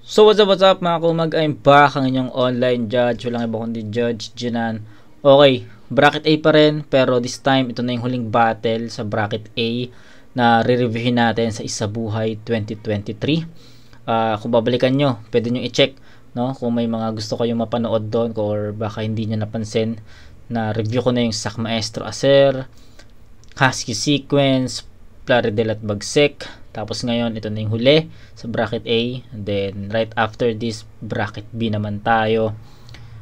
So what's up mga kumag, I'm back, ang inyong online judge. Walang iba kundi Judge Jinan. Okay, bracket A pa rin, pero this time ito na yung huling battle sa bracket A na re-reviewin natin sa Isabuhay 2023. Kung babalikan nyo, pwede nyo i-check, no? Kung may mga gusto kayong mapanood doon or baka hindi nyo napansin, na review ko na yung Sak Maestro Acer, Husky Sequence, Plaridel at Bagsik. Tapos ngayon, ito na yung huli sa bracket A. And then, right after this, bracket B naman tayo.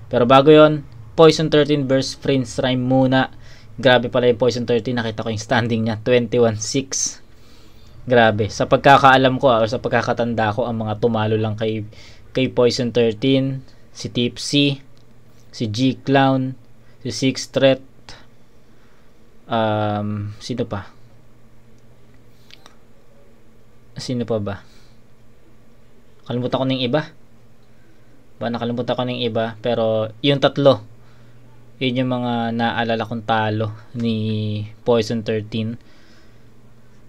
Pero bago yon, Poison 13 versus Prince Rhyme muna. Grabe pala yung Poison 13. Nakita ko yung standing niya, 21-6. Grabe. Sa pagkakaalam ko, o sa pagkakatanda ko, ang mga tumalo lang kay Poison 13, si Tipsy, si G-Clown, si Six Threat, sino pa? Sino pa ba? Nakalimutan ko ng iba. Nakalimutan ko ng iba. Pero yung tatlo, yun yung mga naalala kong talo ni Poison 13.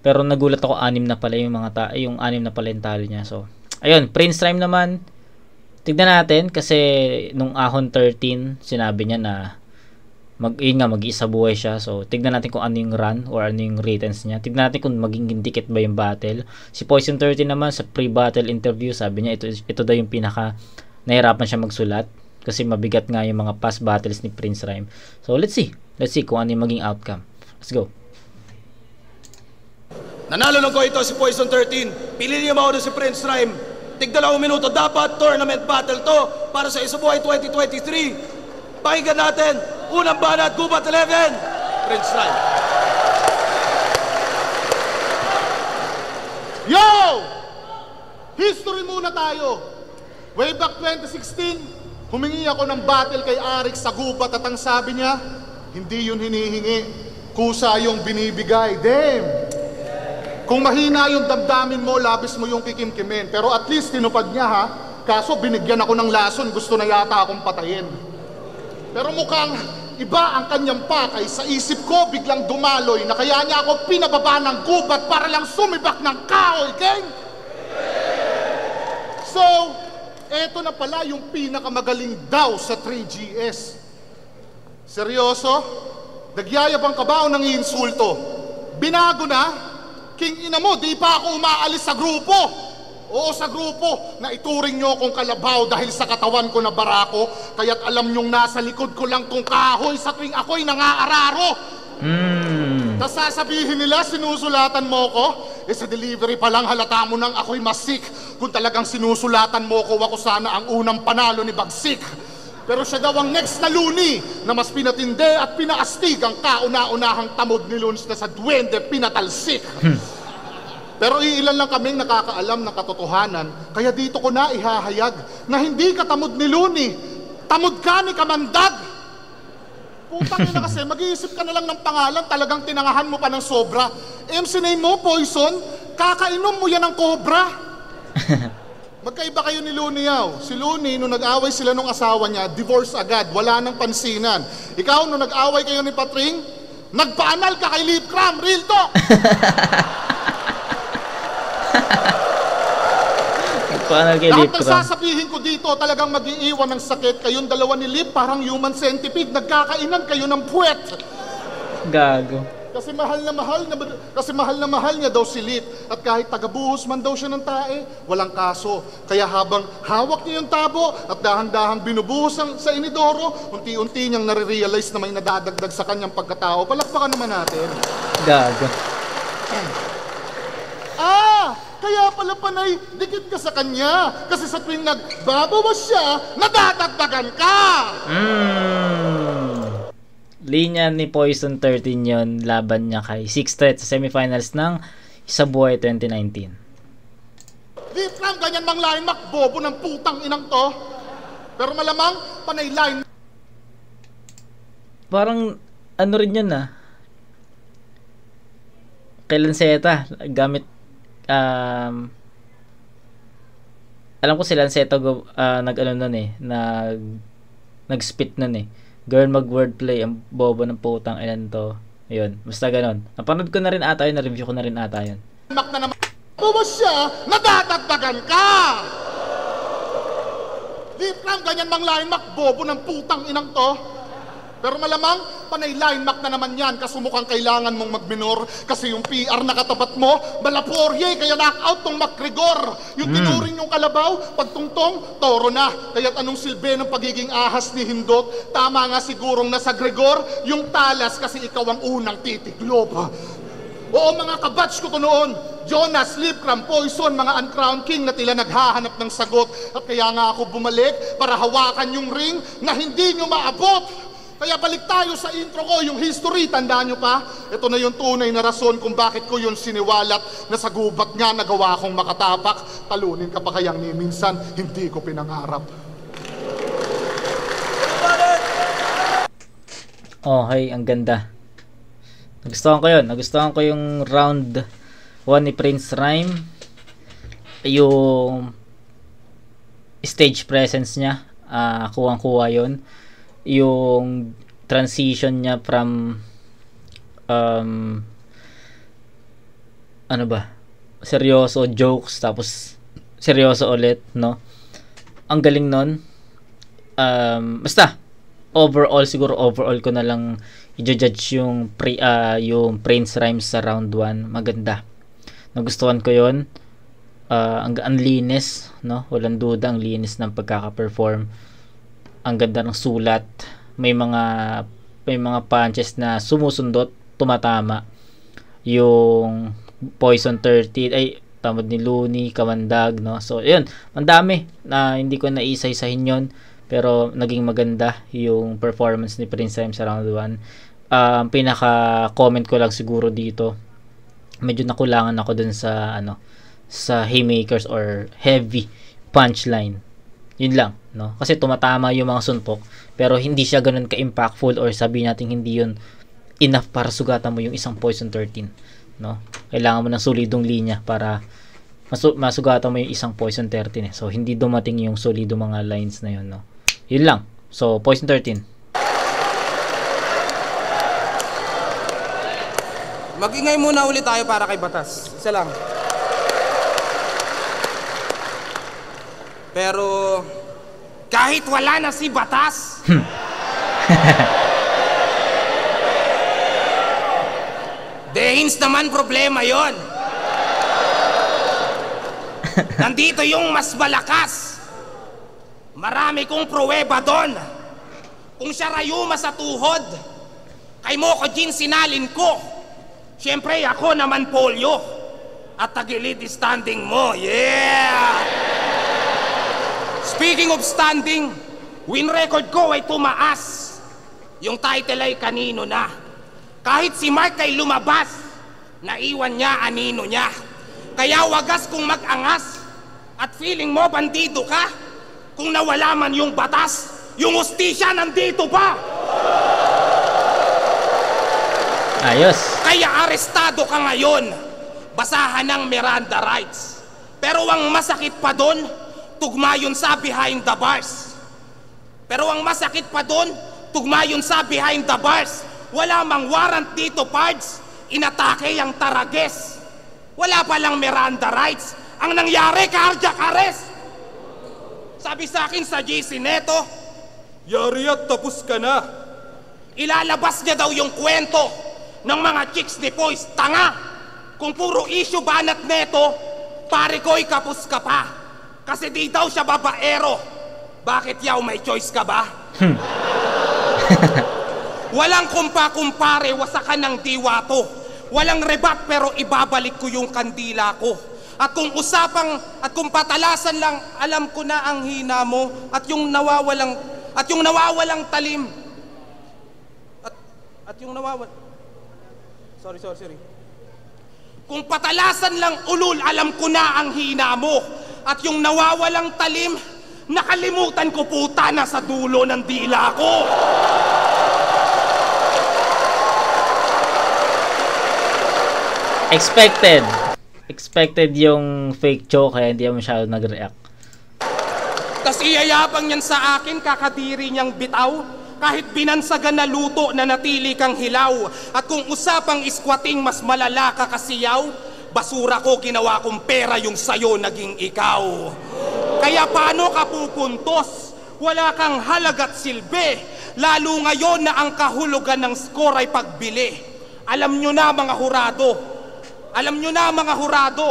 Pero nagulat ako, anim na pala yung yung anim na pala yung talo niya. So, ayun, Prince Rhyme naman. Tignan natin kasi nung Ahon 13, sinabi niya na mag-iisa buhay siya. So, tignan natin kung ano yung run or ano yung ratings niya. Tignan natin kung maging dikit ba yung battle. Si Poison 13 naman, sa pre-battle interview, sabi niya ito daw yung pinaka nahirapan siya magsulat kasi mabigat nga yung mga past battles ni Prince Rhyme. So, let's see kung ano yung maging outcome. Let's go. Nanalo lang ko ito si Poison 13. Pili niyo mauna si Prince Rhyme. Tig-2 minuto. Dapat tournament battle to para sa Isabuhay 2023. Pakinggan natin. Unang banat, Gubat 11, Prince Rhyme. Yo! History muna tayo. Way back 2016, humingi ako ng battle kay Arik sa Gubat at ang sabi niya, hindi yun hinihingi, kusa yung binibigay. Damn! Kung mahina yung damdamin mo, labis mo yung kikimkimin. Pero at least tinupad niya ha. Kaso binigyan ako ng lason, gusto na yata akong patayin. Pero mukhang iba ang kanyang pakay. Sa isip ko biglang dumaloy na kaya niya ako pinababa ng gubat para lang sumibak ng kahoy, gang! So, eto na pala yung pinakamagaling daw sa 3GS. Seryoso? Nagyayabang ka ba o nangiinsulto? Binago na? King ina mo, di pa ako umaalis sa grupo. Oo, sa grupo na ituring nyo akong kalabaw dahil sa katawan ko na barako, kaya't alam nyong nasa likod ko lang kung kahoy sa tuwing ako'y nangaararo. Tas sasabihin nila, sinusulatan mo ko? Sa delivery pa lang halata mo nang ako'y masik. Kung talagang sinusulatan mo ko, ako sana ang unang panalo ni Bagsik. Pero siya daw ang next na luni na mas pinatindi at pinaastig ang kauna-unahang tamod ni Luns na sa duwende pinatalsik. Pero iilan lang kaming nakakaalam ng katotohanan, kaya dito ko na ihahayag na hindi ka tamod ni Luni, tamod ka ni Kamandag. Putang ina kasi, mag-iisip ka na lang ng pangalan, talagang tinangahan mo pa ng sobra. MC name mo, Poison, kakainom mo yan ng cobra. Magkaiba kayo ni Luni yaw. Si Luni, nung nag-away sila nung asawa niya, divorce agad, wala nang pansinan. Ikaw, nung nag-away kayo ni Patring, nagpaanal ka kay Lip Cram, real talk. Lahat ng sasabihin ko dito talagang mag-iiwan ng sakit. Kayong dalawa ni Lip parang human centipede, nagkakainan kayo ng puwet. Gago. Kasi mahal na mahal niya daw si Lip. At kahit tagabuhos man daw siya ng tae, walang kaso. Kaya habang hawak niya yung tabo at dahan-dahang binubuhos sa inidoro, unti-unti niyang nare-realize na may nadadagdag sa kanyang pagkatao. Palakpakan naman natin. Gago. Kaya pala panay, dikit ka sa kanya. Kasi sa tuwing nagbabawas siya, nadadagdagan ka! Linya ni Poison 13 yon, laban niya kay Six Threat sa semifinals ng Isabuhay 2019. Di Fram, ganyan bang line mak? Bobo ng putang inang to. Pero malamang, panay line. Parang, ano rin yun kay Lanceta, gamit alam ko si Lanceta nag-ano nun nag-spit nun girl mag-wordplay, ang bobo ng putang ilan to. Ayun, basta ganon. Napanood ko na rin ata yun, na-review ko na rin ata yun. Mak na naman. Buwas siya, nadadagdagan ka! Lip Cram, ganyan mang line mak, bobo ng putang inang to. Pero malamang, panay line mak na naman yan kasi mukhang kailangan mong magminor kasi yung PR na katapat mo, malaporye, kaya knockout tong McGregor. Yung tinuring yung kalabaw, pagtungtong, toro na. Kaya't anong silbi ng pagiging ahas ni Hindot? Tama nga sigurong nasa Gregor, yung talas kasi ikaw ang unang titiklop. Oo mga kabatch ko to noon, Jonas, Lipcram, Poison, mga uncrowned king na tila naghahanap ng sagot. At kaya nga ako bumalik para hawakan yung ring na hindi nyo maabot. Kaya balik tayo sa intro ko, yung history, tandaan nyo pa? Ito na yung tunay na rason kung bakit ko yun siniwalat na sa gubat nga nagawa kong makatapak. Talunin ka pa kayang ni minsan, hindi ko pinangarap. Okay, ang ganda. Nagustuhan ko yun. Nagustuhan ko yung round 1 ni Prince Rhyme. Yung stage presence niya, kuwang-kuwa yun. Yung transition niya from ano ba? Seryoso, jokes, tapos seryoso ulit, no? Ang galing nun. Basta overall, siguro overall ko na lang i-judge yung Prince Rhymes sa round 1. Maganda. Nagustuhan ko yun. Ang linis, no? Walang duda, ang linis ng pagkaka-perform. Ang ganda ng sulat. May mga punches na sumusundot, tumatama. Yung Poison 13, ay tamad ni Looney, Kamandag, no? So, yun, ang dami na hindi ko naisa-isahin yun. Pero naging maganda yung performance ni Prince Rhymes sa round 1. Pinaka-comment ko lang siguro dito, medyo nakulangan ako dun sa sa haymakers or heavy punchline. Yun lang, no? Kasi tumatama yung mga suntok, pero hindi siya ganun ka-impactful or sabihin natin hindi yun enough para sugatan mo yung isang Poison 13, no? Kailangan mo ng solidong linya para masugatan mo yung isang Poison 13 eh. So hindi dumating yung solido mga lines na yun, no? Yun lang. So Poison 13. Mag-ingay muna ulit tayo para kay Batas. Isa lang. Pero kahit wala na si Batas, Dehins naman problema yon. Nandito yung mas malakas. Marami kong pruweba doon. Kung siya rayuma sa tuhod, kay Moko Jin sinalin ko. Siyempre ako naman polio. At tagilid standing mo. Yeah! Speaking of standing, win record ko ay tumaas. Yung title ay kanino na. Kahit si Mark ay lumabas, naiwan niya anino niya. Kaya wagas kung mag-angas at feeling mo bandido ka. Kung nawala man yung batas, yung hustisya nandito pa. Ayos. Kaya arestado ka ngayon. Basahan ng Miranda rights. Pero ang masakit pa doon, tugma yun sa behind the bars. Pero ang masakit pa doon, tugma yun sa behind the bars. Wala mang warrant dito, pards. Inatake ang Tarages. Wala palang Miranda rights. Ang nangyari, cardiac arrest. Sabi sa akin sa GC Neto, yari at tapos ka na. Ilalabas niya daw yung kwento ng mga chicks ni Poise. Tanga! Kung puro issue banat neto, pare ko'y kapos ka pa. Kasi di daw siya babaero. Bakit yaw may choice ka ba? Walang kumpa-kumpare, wasakan ng diwato. Walang rebat pero ibabalik ko yung kandila ko. At kung patalasan lang, alam ko na ang hina mo at yung nawawalang talim. Sorry. Kung patalasan lang ulul, alam ko na ang hina mo. At yung nawawalang talim, nakalimutan ko puta na sa dulo ng dila ko. Expected yung fake joke kaya hindi masyado nag-react. Tas iyayabang niyan sa akin, kakadiri niyang bitaw. Kahit binansagan na luto na natili kang hilaw. At kung usapang isquating mas malala ka kasiyaw, basura ko ginawa kong pera yung sayo naging ikaw. Kaya paano ka pupuntos? Wala kang halaga't silbi, lalo ngayon na ang kahulugan ng score ay pagbili. Alam nyo na mga hurado,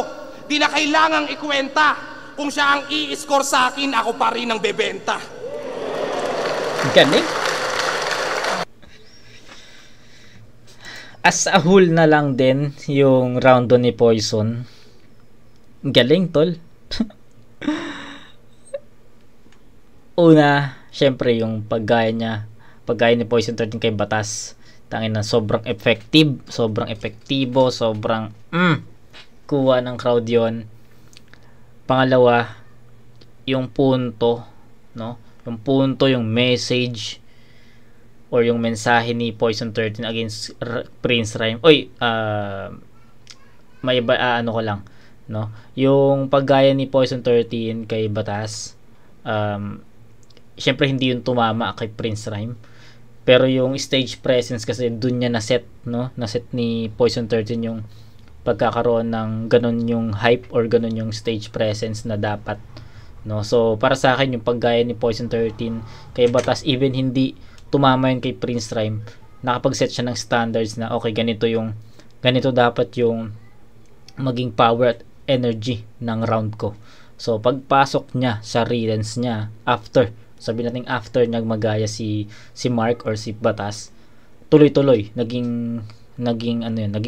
di na kailangang ikwenta. Kung siya ang i-score sa akin, ako pa rin ang bebenta. Galing. As a whole na lang din yung round ni Poison. Galing, tol. Una, syempre yung paggaya ni Poison 13 kay Batas. Tangin na sobrang effective, sobrang epektibo, sobrang kuha ng crowd yon. Pangalawa, yung punto, no? Yung punto, yung message or yung mensahe ni Poison 13 against Prince Rhyme. May ano ko lang, no? Yung paggaya ni Poison 13 kay Batas, syempre hindi yung tumama kay Prince Rhyme. Pero yung stage presence kasi dun niya na-set, no? Na-set ni Poison 13 yung pagkakaroon ng ganun yung hype or ganun yung stage presence na dapat, no? So para sa akin yung paggaya ni Poison 13 kay Batas, even hindi tumama yun kay Prince Rhyme, nakapag-set siya ng standards na okay, ganito dapat yung maging power at energy ng round ko. So pagpasok niya sa readings niya, sabi natin after niya magaya si Mark or si Batas, tuloy-tuloy naging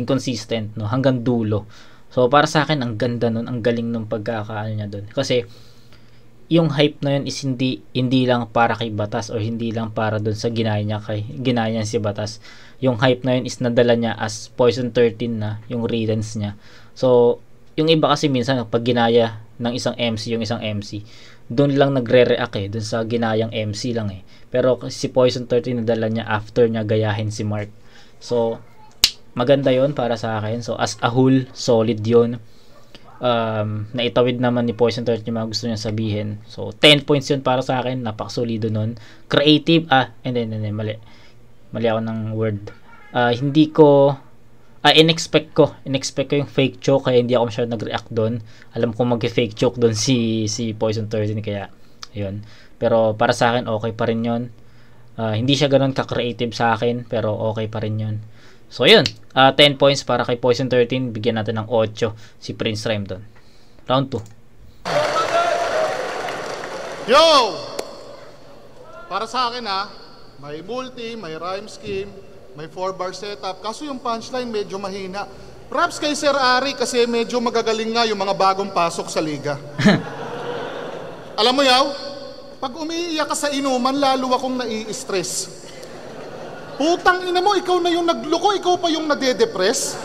consistent, no, hanggang dulo. So para sa akin ang ganda nun, ang galing nung pagkakaano niya doon. Kasi yung hype na yun is hindi lang para kay Batas or hindi lang para doon sa ginaya niya si Batas. Yung hype na yun is nadala niya as Poison 13 na yung readings niya. So yung iba kasi minsan pag ginaya ng isang MC, doon lang nagre-react doon sa ginayang MC lang Pero si Poison 13 nadala niya after niya gayahin si Mark. So maganda yon para sa akin. So as a whole, solid yon. Naitawid naman ni Poison 13 yung mga gusto niya sabihin. So 10 points yun para sa akin. Napakasolido nun. Creative, mali ako ng word. Inexpect ko yung fake joke, kaya hindi ako masyadong nag-react doon. Alam ko mag-fake joke doon si Poison 13, kaya yun. Pero para sa akin okay pa rin yun. Hindi siya ganoon ka-creative sa akin, pero okay pa rin yun. So yun, 10 points para kay Poison 13. Bigyan natin ng 8 si Prince Rhyme doon. Round 2. Yo! Para sa akin may multi, may rhyme scheme, may 4-bar setup. Kaso yung punchline medyo mahina. Perhaps kay Sir Ari kasi medyo magagaling nga yung mga bagong pasok sa liga. Alam mo yaw, pag umiiyak ka sa inuman, lalo akong nai-stress. Putang ina mo, ikaw na yung nagloko, ikaw pa yung nade-depress.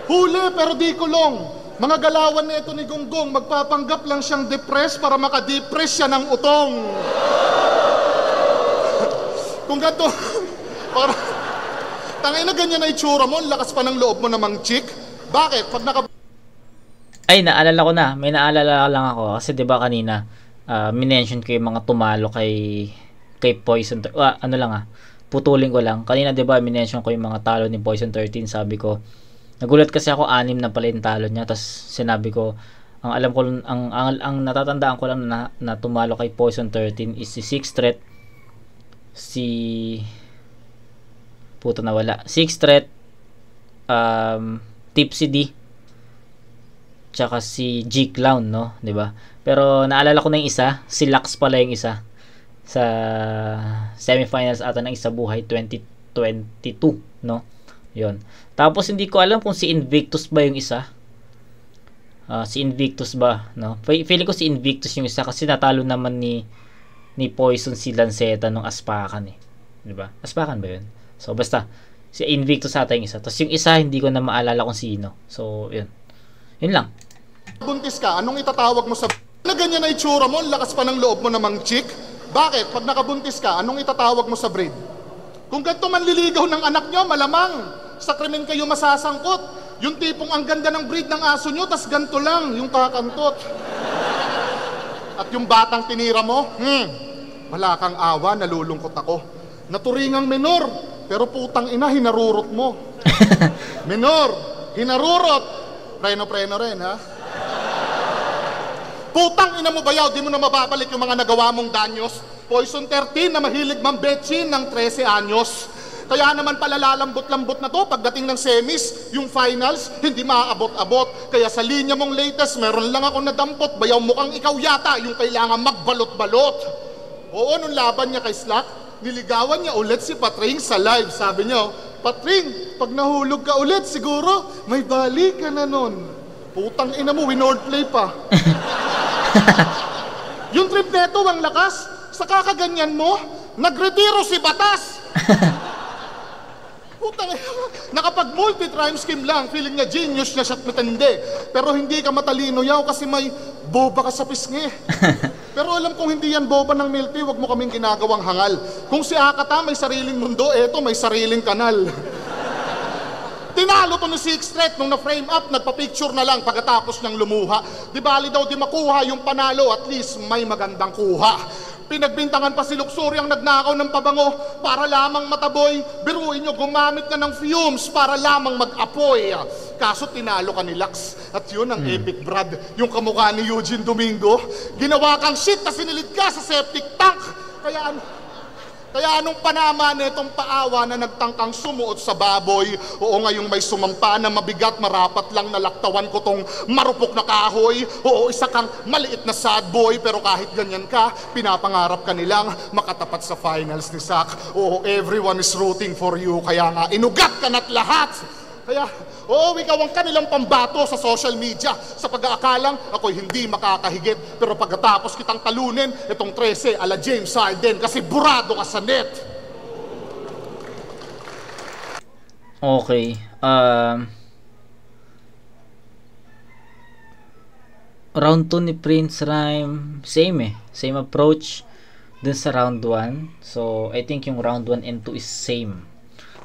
Huli pero di kulong. Mga galawan na ito ni Gonggong, magpapanggap lang siyang depress para makadepress siya ng utong. Kung gato, para tangay na ganyan na itsura mo, lakas pa ng loob mo namang chick. Bakit? Pag naalala ko na, may naalala lang ako kasi 'di ba kanina minention ko yung mga tumalo kay Poison putulin ko lang. Kanina 'di ba minention ko yung mga talo ni Poison 13, sabi ko nagulat kasi ako 6 na pala yung talo niya, tapos sinabi ko ang alam ko ang natatandaan ko lang na tumalo kay Poison 13 is si 6 Threat, si Tipsy D, tsaka si G Clown, no, 'di ba? Pero naalala ko na yung isa, si Lux pala yung isa sa semifinals ata ng Isa Buhay 2022, no? 'Yon. Tapos hindi ko alam kung si Invictus ba yung isa. Si Invictus ba, no? Feeling ko si Invictus yung isa kasi natalo naman ni Poison si Lanceta nung Aspakan 'di ba? Aspakan ba 'yun? So basta si Invictus ata yung isa. Tapos yung isa hindi ko na maalala kung sino. So 'yun. 'Yun lang. buntis ka, anong itatawag mo sa na ganyan na itsura mo, lakas pa ng loob mo namang chick? Bakit? Pag nakabuntis ka, anong itatawag mo sa breed? Kung ganito manliligaw ng anak nyo, malamang sa krimen kayo masasangkot. Yung tipong ang ganda ng breed ng aso nyo, tas ganito lang, yung kakantot. At yung batang tinira mo, wala kang awa, nalulungkot ako. Naturingang menor, pero putang ina, hinarurot mo. Menor, hinarurot, Preno-preno rin, ha? Putang ina mo bayaw, di mo na mababalik yung mga nagawa mong danyos. Poison 13 na mahilig mambetchin ng 13 anyos. Kaya naman pala lalambot-lambot na to pagdating ng semis, yung finals, hindi maaabot-abot. Kaya sa linya mong latest, meron lang ako nadampot. Bayaw mukhang ikaw yata yung kailangan magbalot-balot. Oo, nung laban niya kay Slack, niligawan niya ulit si Patring sa live. Sabi niya, Patring, pag nahulog ka ulit, siguro may balik ka na nun. Putang ina mo, winordplay pa. Yung trip neto, ang lakas. Sa kakaganyan mo, nagretiro si Batas. Putang ina, nakapag multi-time scheme lang, feeling niya genius na siya't matindi. Pero hindi ka matalino yaw kasi may boba ka sa pisngi. Pero alam kong hindi yan boba ng Milty, wag mo kaming ginagawang hangal. Kung si Akata may sariling mundo, eto may sariling kanal. Tinalo to ni Sixth Threat nung na-frame up, nagpa-picture na lang pagkatapos ng lumuha. Di bali daw di makuha yung panalo, at least may magandang kuha. Pinagbintangan pa si Luxury ang nagnakaw ng pabango para lamang mataboy. Biruin nyo, gumamit na ng fumes para lamang mag-apoy. Kaso tinalo ka ni Lux. At yun ang epic brad, yung kamukha ni Eugene Domingo. Ginawa kang shit na sinilid ka sa septic tank. Kaya anong panama nitong paawa na nagtangkang sumuot sa baboy? Oo, ngayong may sumampa na mabigat, marapat lang nalaktawan ko tong marupok na kahoy. Oo, isa kang maliit na sad boy, pero kahit ganyan ka, pinapangarap ka nilang makatapat sa finals ni Sak. Oo, everyone is rooting for you, kaya nga inugat ka na't lahat. Kaya, oo, ikaw ang kanilang pambato sa social media. Sa pag-aakalang, ako'y hindi makakahigit. Pero pagkatapos kitang talunin, itong 13 ala James Harden kasi burado ka sa net. Okay. Round 2 ni Prince Rhyme, same Same approach dun sa round 1. So, I think yung round 1 and 2 is same.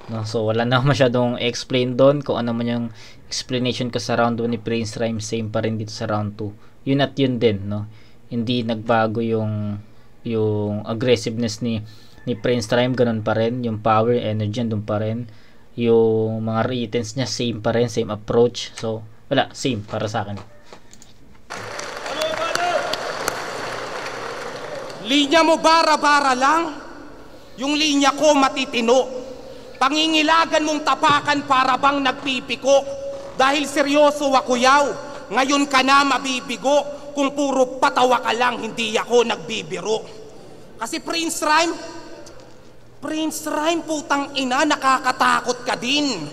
No, so wala na masyadong explain doon. Kung ano man yung explanation ko sa round 1 ni Prince Rhyme, same pa rin dito sa round 2. Yun at yun din, no. Hindi nagbago yung aggressiveness ni Prince Rhyme, ganun pa rin. Yung power, energy doon pa rin. Yung mga reitens niya same pa rin, same approach. So wala, same para sa akin. Linya mo bara-bara lang. Yung linya ko matitino. Pangingilagan mong tapakan para bang nagpipiko. Dahil seryoso ako yaw, ngayon ka na mabibigo. Kung puro patawa ka lang, hindi ako nagbibiro. Kasi Prince Rhyme, putang ina, nakakatakot ka din.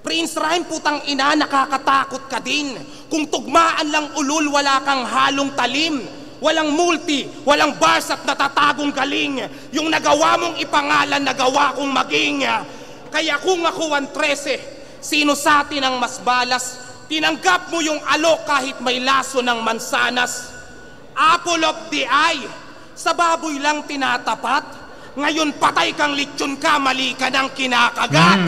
Prince Rhyme, putang ina, nakakatakot ka din. Kung tugmaan lang ulul, wala kang halong talim. Walang multi, walang bars at natatagong galing. Yung nagawa mong ipangalan, nagawa kong maging. Kaya kung ako ang 13, sino sa atin ang mas balas? Tinanggap mo yung alok kahit may laso ng mansanas. Apple of the eye, sa baboy lang tinatapat. Ngayon patay kang lechon ka, mali ka ng kinakagat.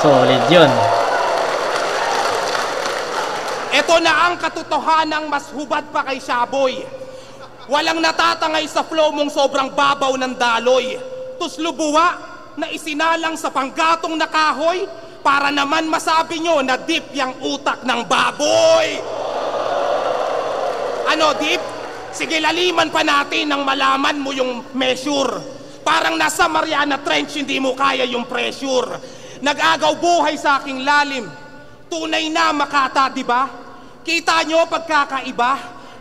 Solid yun. Ito na ang katotohanang mas hubad pa kay Shaboy. Walang natatangay sa flow mong sobrang babaw ng daloy. Tuslubuwa na isinalang sa panggatong na kahoy para naman masabi nyo na deep yung utak ng baboy. Ano deep? Sige, laliman pa natin nang malaman mo yung measure. Parang nasa Mariana Trench, hindi mo kaya yung pressure. Nag-agaw buhay sa aking lalim. Tunay na Makata, di ba? Kita nyo pagkakaiba?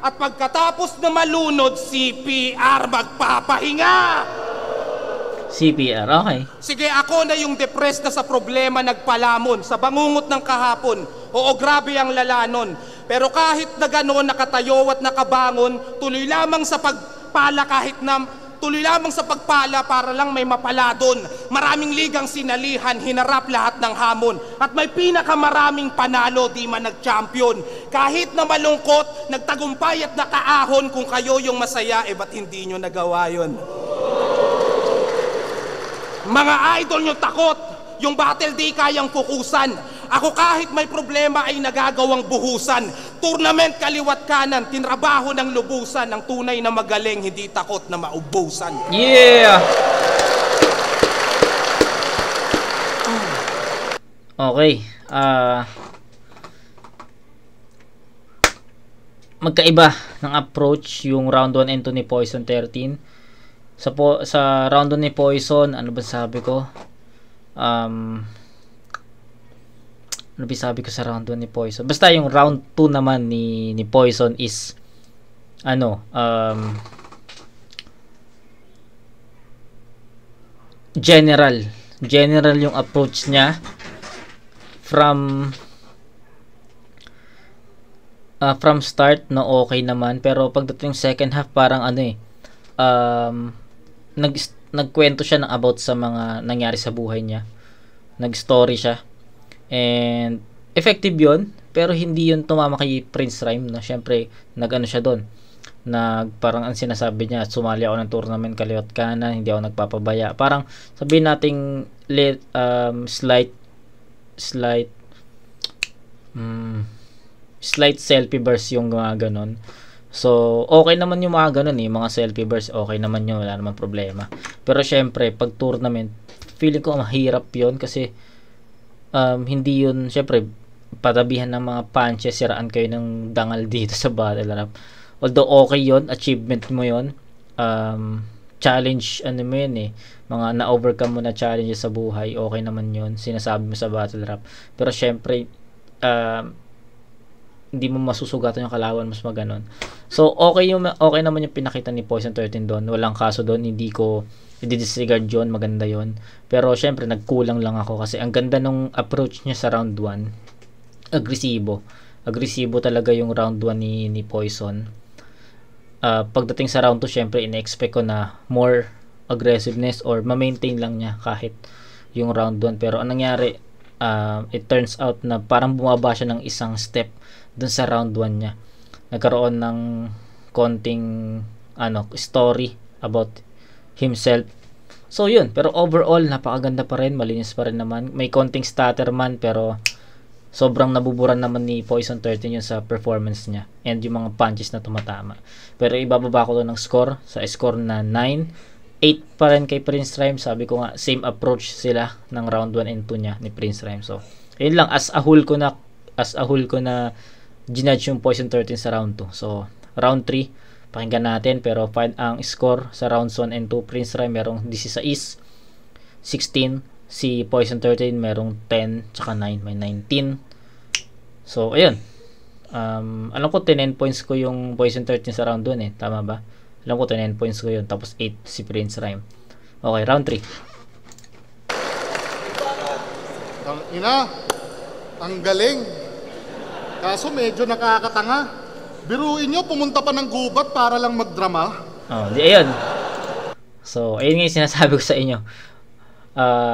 At pagkatapos na malunod, CPR magpapahinga. CPR, okay. Sige, ako na yung depressed na sa problema nagpalamon sa bangungot ng kahapon. Oo, grabe ang lalanon. Pero kahit na gano'n, nakatayo at nakabangon, tuloy lamang sa pagpala tuloy lamang sa pagpala para lang may mapala doon. Maraming ligang sinalihan, hinarap lahat ng hamon. At may pinakamaraming panalo, di man nag-champion. Kahit na malungkot, nagtagumpay at nakaahon. Kung kayo yung masaya, ba't hindi nyo nagawa yun? Mga idol nyo takot, yung battle di kayang pukusan. Ako kahit may problema ay nagagawang buhusan. Tournament kaliwat kanan, tinrabaho ng lubusan. Ang tunay na magaling, hindi takot na maubusan. Yeah! Okay. magkaiba ng approach yung round 1 and 2 ni Poison 13. Sa round 1 ni Poison, ano ba sabi ko? Ano ba sabi ko sa round 1 ni Poison? Basta yung round 2 naman ni Poison is general yung approach niya from start na okay naman, pero pagdating second half parang nagkwento siya ng about sa mga nangyari sa buhay niya, nag-story siya, and effective yun, pero hindi yun tumama kay Prince Rhyme na syempre siya doon, parang ang sinasabi niya, sumali ako ng tournament kaliwat kanan, hindi ako nagpapabaya, parang sabihin nating slight selfie burst yung mga ganon. So okay naman yung mga ganon mga selfie burst, okay naman yun, wala naman problema. Pero syempre pag tournament, feeling ko mahirap yun kasi hindi yun, syempre patabihan ng mga punches, siraan kayo ng dangal dito sa battle rap. Although okay yun, achievement mo yun, challenge mo yun mga na-overcome mo na challenges sa buhay, okay naman yun, sinasabi mo sa battle rap. Pero syempre hindi mo masusugatan yung kalaban, mas maganon. So okay naman yung pinakita ni Poison 13 doon, walang kaso doon, hindi ko i-disregard yun, maganda yun. Pero syempre nagkulang lang ako kasi ang ganda nung approach niya sa round 1, agresibo talaga yung round 1 ni Poison. Pagdating sa round 2, syempre ina-expect ko na more aggressiveness or ma-maintain lang niya kahit yung round 1, pero ang nangyari, it turns out na parang bumaba siya ng isang step dun sa round 1 niya. Nagkaroon ng konting story about himself. So yun, pero overall napakaganda pa rin, malinis pa rin naman. May konting stutter man, pero sobrang nabuburan naman ni Poison 13 yun sa performance niya and yung mga punches na tumatama. Pero ibababa ko doon ng score, sa score na 9, 8 pa rin kay Prince Rhyme. Sabi ko nga, same approach sila ng round 1 and 2 niya ni Prince Rhyme. So yun lang, as a whole ko na ginudge yung Poison 13 sa round 2. So round 3 pakinggan natin, pero ang score sa rounds 1 and 2, Prince Rhyme merong 16, si Poison 13 merong 10 tsaka 9, may 19. So ayun, alam ko 10 points ko yung Poison 13 sa round 1 tama ba? Alam ko 10 points ko yun, tapos 8 si Prince Rhyme. Okay, round 3. Ang galing. Kaso medyo nakakatanga. Biruin nyo, pumunta pa ng gubat para lang magdrama. Ayun. So, ayun nga yung sinasabi ko sa inyo.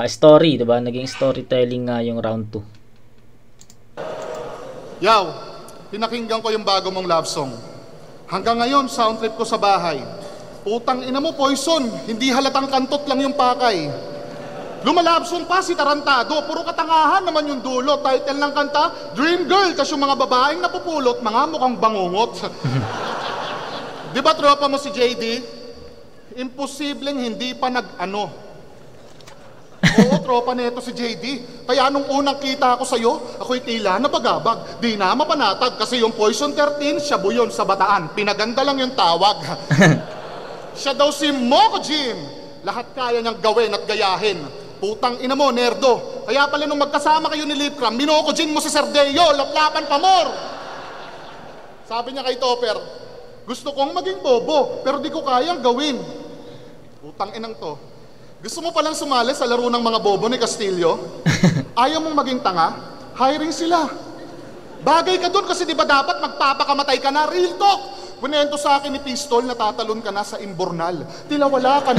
Story, diba? Naging storytelling nga yung round 2. Yaw, pinakinggan ko yung bago mong love song. Hanggang ngayon, sound trip ko sa bahay. Putang ina mo, Poison, hindi halatang kantot lang yung pakay. Lumalabsong pa si Tarantado, puro katangahan naman yung dulo. Title ng kanta, Dream Girl, tas yung mga babaeng napupulot, mga mukhang bangungot. Di ba tropa mo si JD? Imposibleng hindi pa nag-ano. Oo, tropa nito si JD. Kaya nung unang kita ko sa'yo, ako'y tila napagabag. Di na mapanatag kasi yung Poison 13, siya buyon sa Bataan. Pinaganda lang yung tawag. Siya daw si Moko Jim. Lahat kaya niyang gawin at gayahin. Putang ina mo, nerdo. Kaya pala nung magkasama kayo ni Lipcram, minokojin mo si Serdeo, laplapan pa more. Sabi niya kay Topper, gusto kong maging bobo, pero di ko kayang gawin. Putang inang to. Gusto mo palang sumali sa laro ng mga bobo ni Castillo? Ayaw mong maging tanga? Hiring sila. Bagay ka dun kasi di ba dapat magpapakamatay ka na? Real talk! Kunento sa akin ni Pistol, natatalon ka na sa imbornal. Tila wala ka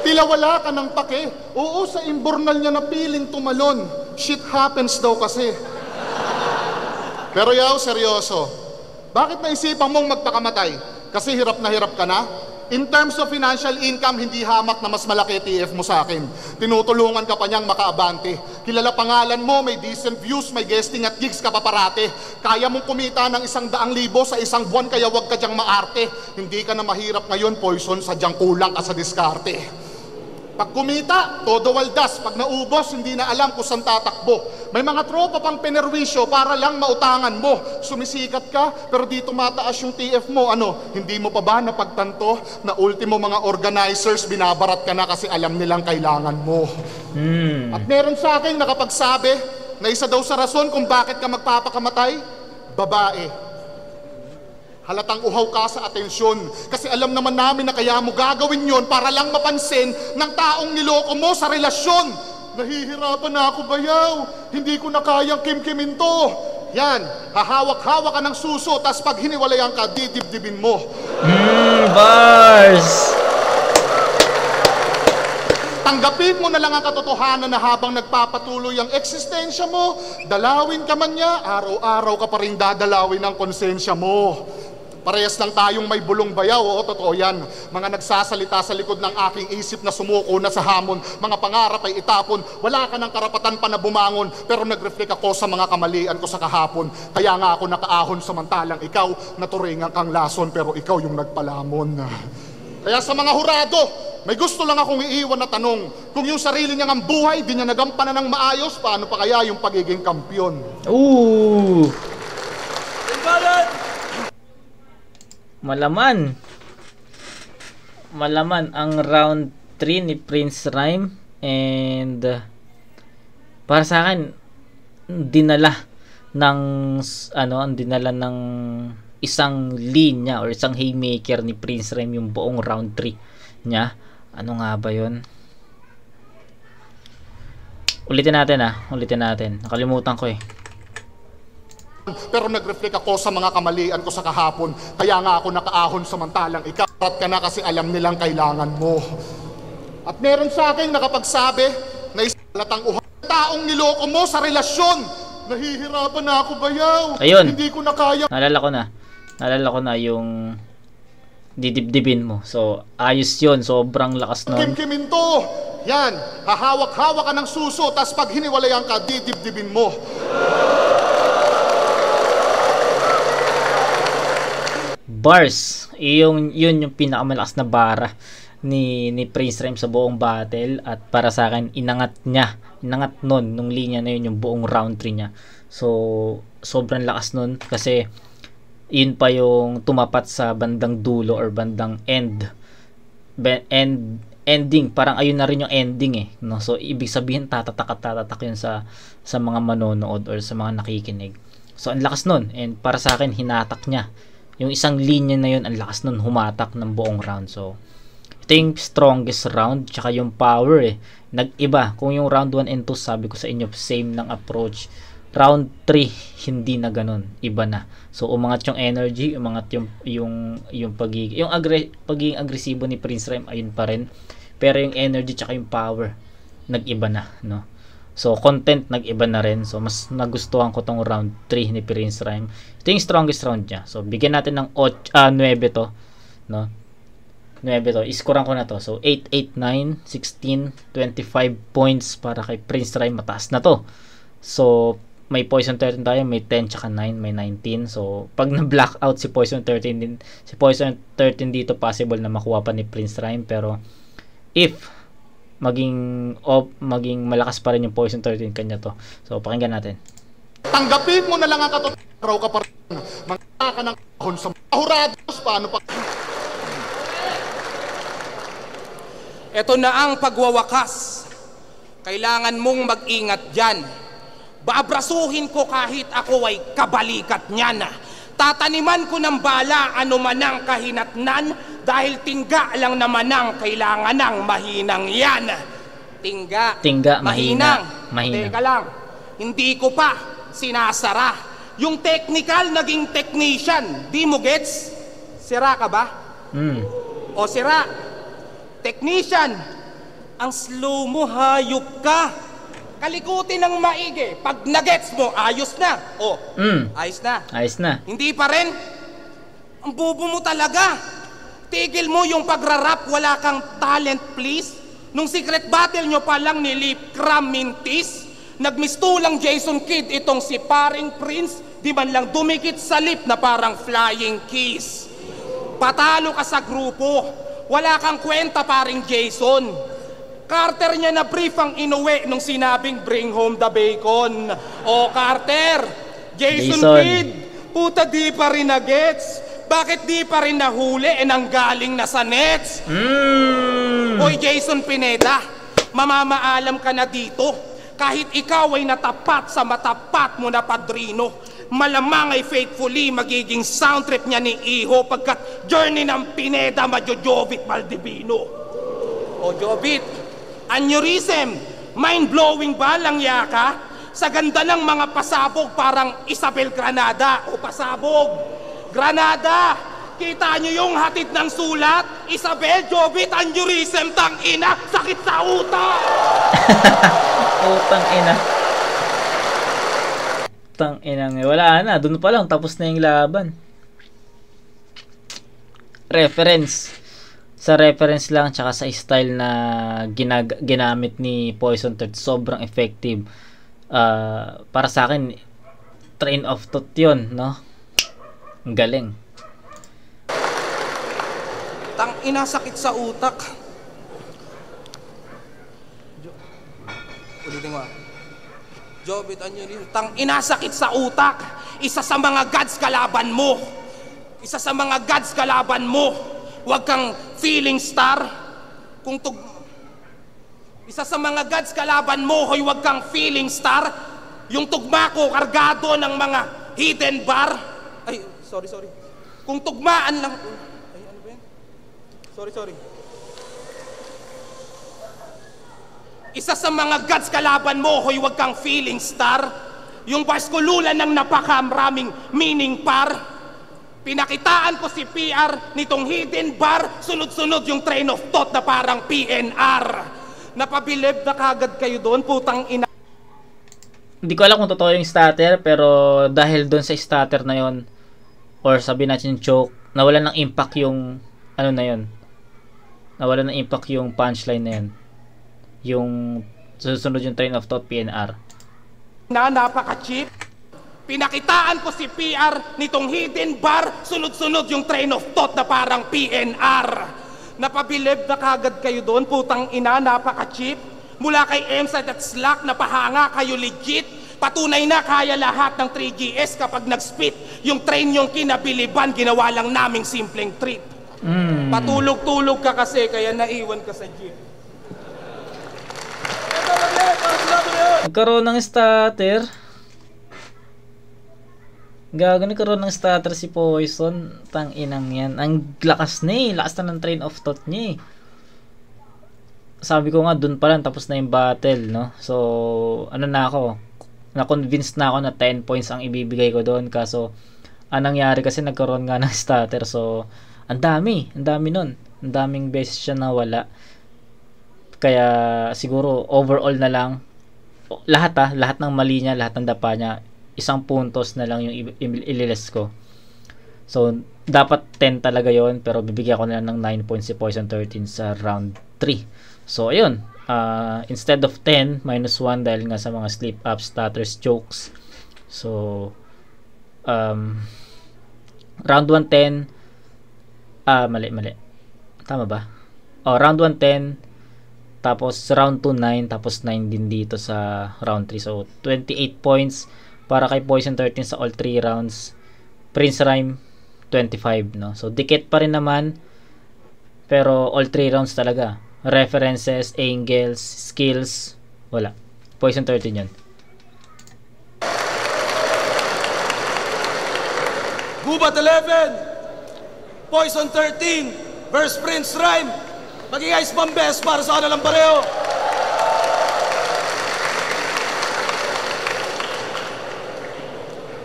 Tila wala ka ng pake. Oo, sa imbornal niya na piling tumalon. Shit happens daw kasi. Pero yaw, seryoso. Bakit naisipan mong magpakamatay? Kasi hirap na hirap ka na? In terms of financial income, hindi hamak na mas malaki TF mo sa akin. Tinutulungan ka pa niyang makaabante. Kilala pangalan mo, may decent views, may guesting at gigs ka pa parate. Kaya mong kumita ng 100,000 sa isang buwan, kaya wag ka diyang maarte. Hindi ka na mahirap ngayon, Poison, sadyang kulang ka sa diskarte. Pag kumita, todo waldas. Pag naubos, hindi na alam kung saan tatakbo. May mga tropa pang penerwisyo para lang mautangan mo. Sumisikat ka, pero di tumataas yung TF mo. Ano, hindi mo pa ba napagtanto na ultimo mga organizers, binabarat ka na kasi alam nilang kailangan mo. At meron sa akin nakapagsabi na isa daw sa rason kung bakit ka magpapakamatay, babae. Halatang uhaw ka sa atensyon kasi alam naman namin na kaya mo gagawin yon para lang mapansin ng taong niloko mo sa relasyon. Nahihirapan na ako, bayaw. Hindi ko na kayang kimkimin to. Yan, hahawak-hawak ka ng suso, tas pag hiniwalayan ka, didibdibin mo. Bars! Tanggapin mo na lang ang katotohanan na habang nagpapatuloy ang eksistensya mo, dalawin ka man niya, araw-araw ka pa rin dadalawin ang konsensya mo. Parehas lang tayong may bulong bayaw, oo, totoo yan. Mga nagsasalita sa likod ng aking isip na sumuko na sa hamon, mga pangarap ay itapon, wala ka ng karapatan pa na bumangon, pero nag-reflect ako sa mga kamalian ko sa kahapon. Kaya nga ako nakaahon samantalang ikaw, naturingan kang lason, pero ikaw yung nagpalamon. Kaya sa mga hurado, may gusto lang akong iiwan na tanong, kung yung sarili niyang ang buhay, di niya nagampanan ng maayos, paano pa kaya yung pagiging kampyon? Ooh! Malaman ang round 3 ni Prince Rhyme, and para sa akin dinala ng isang linya or isang haymaker ni Prince Rhyme yung buong round 3 niya. Ano nga ba yun? Ulitin natin. Nakalimutan ko eh. Pero nag-reflect ako sa mga kamalian ko sa kahapon. Kaya nga ako nakaahon samantalang ikaw. Rat ka na kasi alam nilang kailangan mo. At meron sa akin nakapagsabi na isalatang uhaw. Taong niloko mo sa relasyon. Nahihirapan na ako, bayaw. Ayun. Hindi ko na kaya. Naalala ko na yung didibdibin mo. So, ayos yun. Sobrang lakas nun. Kimkimin to. Yan. Hahawak-hawak ka ng suso. Tas pag hiniwalayan ka, didibdibin mo. Bars, yun yung pinakamalakas na bara ni Prince Rhyme sa buong battle, at para sa akin inangat nun nung linya na yun yung buong round 3 niya. So sobrang lakas nun kasi yun pa yung tumapat sa bandang dulo or bandang ending, parang ayun na rin yung ending eh, no? So ibig sabihin tatatak yun sa mga manonood or sa mga nakikinig. So ang lakas nun, and para sa akin hinatak niya yung isang linya na yun, ang lakas nun, humatak ng buong round. So ito yung strongest round, tsaka yung power eh, nag-iba. Kung yung round 1 and 2 sabi ko sa inyo same ng approach, round 3 hindi na ganun, iba na. So umangat yung energy, umangat yung pagiging agresibo ni Prince Rhyme, ayun pa rin, pero yung energy tsaka yung power nag-iba na, no? So content nag-iba na rin. So mas nagustuhan ko tong round 3 ni Prince Rhyme. Ito yung strongest round niya. So bigyan natin ng 9 to, no? 9 to. Iskoran ko na to. So 8, 8, 9, 16, 25 points para kay Prince Rhyme. Mataas na to. So may Poison 13 tayo, may 10 tsaka 9, may 19. So pag na-blackout si Poison 13 dito, possible na makuha pa ni Prince Rhyme, pero if maging malakas pa rin yung Poison 13 kanya to. So pakinggan natin. Tanggapin mo na lang ang katotohanan. Araw ka pa rin. Mga ka ng kahon sa hurados. Paano pa? Ito na ang pagwawakas. Kailangan mong mag-ingat dyan. Baabrasuhin ko kahit ako ay kabalikat niyan. Tataniman ko ng bala ano man ang kahinatnan, dahil tingga lang naman ang kailangan ng mahinang yan. Tingga, mahinang. Teka lang, hindi ko pa sinasara. Yung technical naging technician, di mo gets? Sira ka ba? O sira, technician, ang slow mo, hayop ka. Kalikutin ng maigi, pag nagets mo, ayos na. O, ayos na. Hindi pa rin? Ang bobo mo talaga. Tigil mo yung pagrarap, wala kang talent please. Nung secret battle nyo pa lang ni Lip Cram Mintis, nagmistulang Jason Kidd itong si paring Prince, di man lang dumikit sa lip na parang flying kiss. Patalo ka sa grupo, wala kang kwenta paring Jason. Carter niya na brief ang inuwi nung sinabing bring home the bacon. O Carter, Jason Kidd, puta di pa rin na-gets. Bakit di pa rin nahuli nanggaling na sa nets? Hoy Jason Pineda, mamamaalam ka na dito. Kahit ikaw ay natapat sa matapat mo na padrino, malamang ay faithfully magiging sound trip niya ni Iho pagkat journey ng Pineda Jovit Maldivino. O Jovit, aneurysm, mind-blowing ba lang yaka? Sa ganda ng mga pasabog parang Isabel Granada o pasabog. Granada, kita nyo yung hatid ng sulat? Isabel, Jovit, aneurysm, tang ina, sakit sa utak! Utang ina. Tang ina nga. Wala na, dun pa lang, tapos na yung laban. Reference. Sa reference lang, tsaka sa style na ginamit ni Poison Third, sobrang effective. Para sa akin, train of thought yun, no? Ang galing. Tang ina, sakit sa utak. Ulitin mo. Jovit, aneurysm, tang ina, sakit sa utak. Isa sa mga gods kalaban mo. Isa sa mga gods kalaban mo. Huwag kang feeling star. Isa sa mga gods kalaban mo, hoy, huwag kang feeling star. Yung tugma ko, kargado ng mga hidden bar. Ay, sorry. Kung tugmaan lang... Ay, ano ba yan? Sorry. Isa sa mga gods kalaban mo, hoy, huwag kang feeling star. Yung baskululan ng napakaraming meaning par. Pinakitaan ko si PR nitong hidden bar, sunod-sunod yung train of thought na parang PNR. Napabilib na kagad kayo doon, putang ina. Hindi ko alam kung totoo yung starter, pero dahil doon sa starter na yon, or sabi natin yung choke, nawalan ng impact yung ano na yon. Nawalan ng impact yung punchline na yun. Yung susunod yung train of thought PNR. Napaka-cheap. Pinakitaan ko si PR nitong hidden bar, sunod-sunod yung train of thought na parang PNR. Napabilib na kagad kayo doon, putang ina, napaka-cheap. Mula kay MSAT at Slack, napahanga kayo legit. Patunay na kaya lahat ng 3GS kapag nag-spit. Yung train yung kinabiliban, ginawa lang naming simpleng trip. Patulog-tulog ka kasi, kaya naiwan ka sa jeep. Nagkaroon ng starter. Gago, nagkaroon ng starter si Poison. Tang inang yan. Ang lakas na eh. Lakas na ng train of thought niya eh. Sabi ko nga, dun pa lang tapos na yung battle, no? So, ano na ako? Na-convinced na ako na 10 points ang ibibigay ko doon. Kaso, anong nangyari kasi nagkaroon nga ng starter. So, ang dami nun. Ang daming beses siya nawala. Kaya, siguro, overall na lang. Lahat ng mali niya, lahat ng dapa niya, isang puntos na lang yung ililes ko. So, dapat 10 talaga yon, pero bibigyan ko na lang ng 9 points si Poison 13 sa round 3. So, ayun. Instead of 10, minus 1 dahil nga sa mga slip-ups, stutters, chokes. So, round 1, 10. Mali. Tama ba? Round 1, 10. Tapos, round 2, 9. Tapos, 9 din dito sa round 3. So, 28 points para kay Poison 13 sa all 3 rounds. Prince Rhyme 25, no? So dikit pa rin naman, pero all 3 rounds talaga. References, angles, skills, wala. Poison 13 yun. Gubat 11, Poison 13 versus Prince Rhyme. Maging ice bomb best para sa kanilang pareho.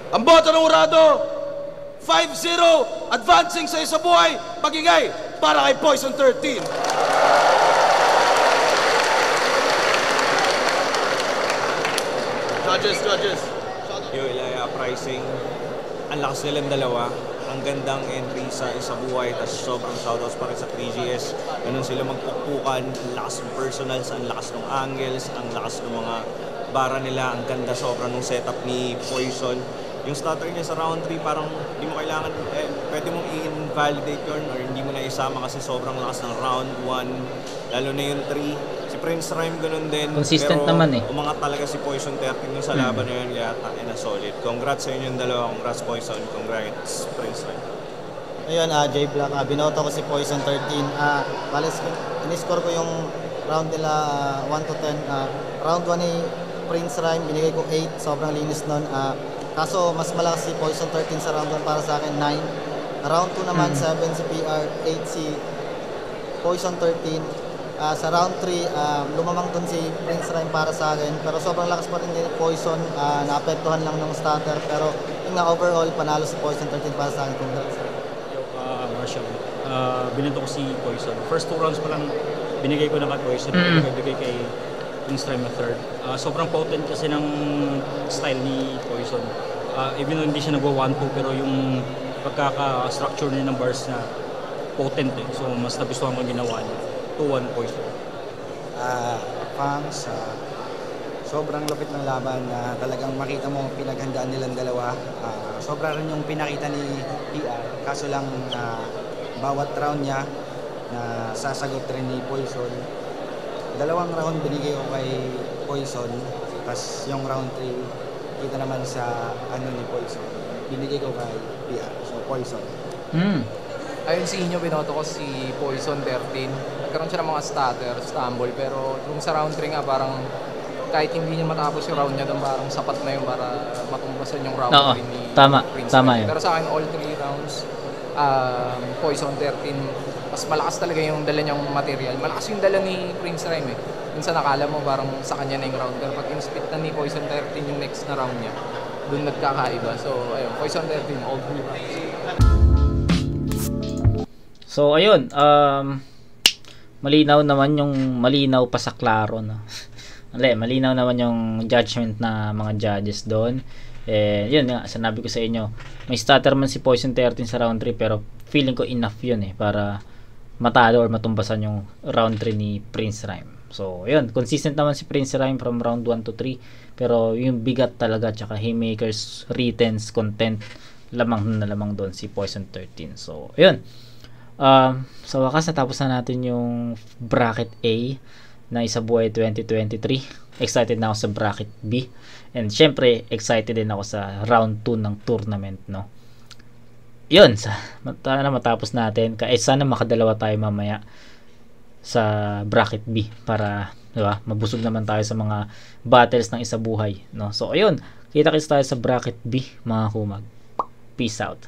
Ang boto ng Urado, 5-0, advancing sa isa buhay, pagingay para kay Poison 13. Judges. Yo, Ilaya, pricing. Ang lakas nilang dalawa. Ang gandang entry sa isa buhay, tas sobrang shoutouts pa rin sa 3GS. Ganun sila magpukpukan, ang lakas ng personals, ang lakas ng angles, ang lakas ng mga bara nila, ang ganda sobra nung setup ni Poison. Yung starter niya sa round 3, parang hindi mo kailangan, pwede mong i-invalidate yun or hindi mo na isama kasi sobrang lakas ng round 1, lalo na yung 3. Si Prince Rhyme ganun din. Consistent pero naman eh. umangat talaga si Poison 13 dun sa laban na yun, kaya na solid. Congrats sa inyong dalawa, congrats Poison, congrats Prince Rhyme. Ayun, J Black, binoto ko si Poison 13. Balas, in-score ko yung round nila 1 to 10. Round 1 ni Prince Rhyme, binigay ko 8, sobrang linis nun. Kaso mas malakas si Poison 13 sa round 1 para sa akin, 9. Round 2 naman, 7 si PR, 8 si Poison 13. Sa round 3, lumamang dun si Prince Rhyme para sa akin. Pero sobrang lakas pa rin din Poison. Naapektuhan lang ng starter. Pero yung overall, panalo si Poison 13 para sa akin. Congrats. Marshall. Binato ko si Poison. First 2 rounds pa lang binigay ko na kay Poison. Binigay kay Prince Rhyme na third. Sobrang potent kasi ng style ni Poison. Even though hindi siya nagwa 1-2, pero yung pagkaka-structure niya ng bars na potent eh. So mas nagustuhan ko ginawa niya. 2-1 Poison. Fangs, sobrang lupit ng laban. Talagang makita mo pinaghandaan nilang dalawa. Sobra rin yung pinakita ni PR. Kaso lang bawat round niya na sasagot rin ni Poison. Dalawang round binigay ko kay Poison. Tapos yung round 3, kita naman sa ni Poison. Binigay ko kay PR. So Poison. Ayun sa inyo, binoto ko si Poison 13. Nagkaroon siya ng mga stumble, pero yung sa round 3 nga parang kahit hindi niya matapos yung round niya doon, parang sapat na yun para matumbasan yung round 3 ni Prince Rhyme. Pero sa akin, all 3 rounds, Poison 13, mas malakas talaga yung dala niyang material. Malakas yung dala ni Prince Rhyme eh. Minsan nakala mo parang sa kanya na yung round, pero pag in-spit na ni Poison 13 yung next na round niya, doon nagkakaiba. So ayun, Poison 13, all 3 rounds. So ayun, malinaw pa sa klaro, no. Malinaw naman yung judgment na mga judges doon. Yun nga, sinabi ko sa inyo, may stutter man si Poison 13 sa round 3, pero feeling ko enough yun para matalo or matumbasan yung round 3 ni Prince Rhyme. So yun, consistent naman si Prince Rhyme from round 1 to 3, pero yung bigat talaga, tsaka haymakers, retens, content, lamang doon si Poison 13. So yun, sa wakas natapos na natin yung bracket A na Isabuhay 2023. Excited na ako sa bracket B, and syempre excited din ako sa round 2 ng tournament, no. Yun, sana matapos natin, sana makadalawa tayo mamaya sa bracket B para, diba, mabusog naman tayo sa mga battles ng Isabuhay, no. So ayun, kita-kits tayo sa bracket B, mga kumag. Peace out.